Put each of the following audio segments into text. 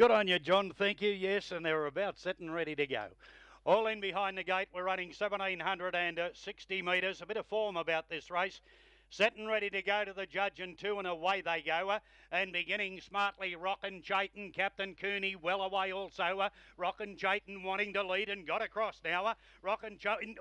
Good on you, John. Thank you. Yes, and they're about set and ready to go. All in behind the gate. We're running 1,760 metres. A bit of form about this race. Set and ready to go to the judge and two, and away they go. And beginning smartly, Rockin' Chayton, Captain Cooney well away also. Rockin' Chayton wanting to lead and got across now. Rockin' Chayton,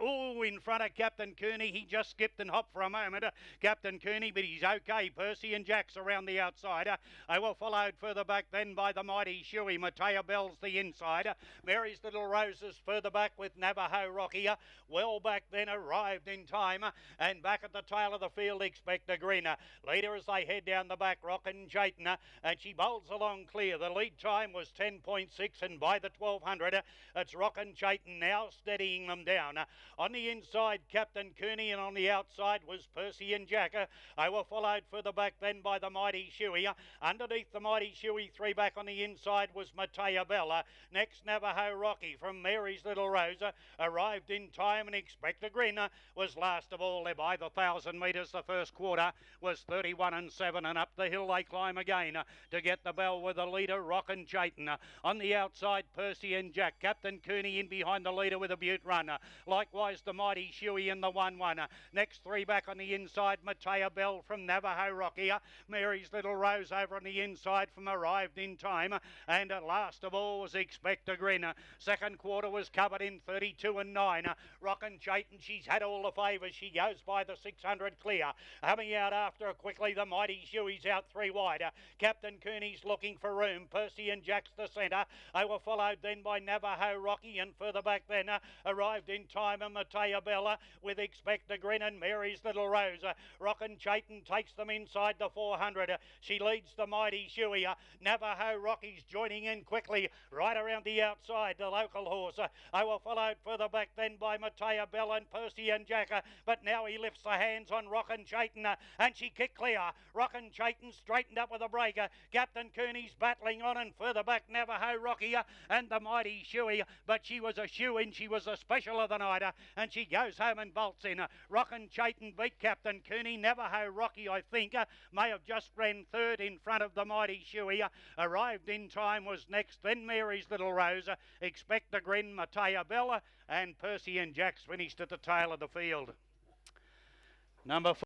in front of Captain Cooney. He just skipped and hopped for a moment. Captain Cooney, but he's okay. Percy and Jack's around the outside. They were followed further back then by the mighty Shuey. Matea Bell's the inside. Mary's Little Roses further back with Navajo Rocky. Well back then, arrived in time. And back at the tail of the field, Expect a Greener. Leader as they head down the back, Rockin' Chayton, and she bowls along clear. The lead time was 10.6, and by the 1200, it's Rockin' Chayton now steadying them down. On the inside, Captain Cooney, and on the outside was Percy and Jack. They were followed further back then by the mighty Shuey. Underneath the mighty Shuey, three back on the inside was Matea Bell. Next, Navajo Rocky from Mary's Little Rose arrived in time, and Expect a Greener was last of all. There by the 1,000 metres. The first quarter was 31 and 7, and up the hill they climb again to get the bell with the leader, Rockin' Chayton. On the outside, Percy and Jack. Captain Cooney in behind the leader with a beaut run. Likewise, the mighty Shuey in the 1-1. Next three back on the inside, Matea Bell from Navajo Rocky. Mary's Little Rose over on the inside from Arrived in Time. And last of all was Expect a Greener. Second quarter was covered in 32 and 9. Rockin' Chayton, she's had all the favours. She goes by the 600 clear. Coming out after her quickly, the mighty Shuey's out three wide. Captain Cooney's looking for room. Percy and Jack's the centre. They were followed then by Navajo Rocky, and further back then Arrived in Time and Matea Bella with Expect a Grin and Mary's Little Rose. Rockin' Chayton takes them inside the 400. She leads the mighty Shuey. Navajo Rocky's joining in quickly right around the outside. The local horse. They were followed further back then by Matea Bella and Percy and Jack. But now he lifts the hands on Rockin' Chayton, and she kicked clear. Rockin' Chayton straightened up with a breaker. Captain Cooney's battling on, and further back Navajo Rocky and the mighty Shuey. But she was a shoe-in. She was a special of the night, and she goes home and bolts in. Rockin' Chayton beat Captain Cooney. Navajo Rocky, I think, may have just ran third in front of the mighty Shuey. Arrived in Time was next. Then Mary's Little Rose. Expect a Grin, Matea Bella, and Percy and Jack's finished at the tail of the field. Number 4.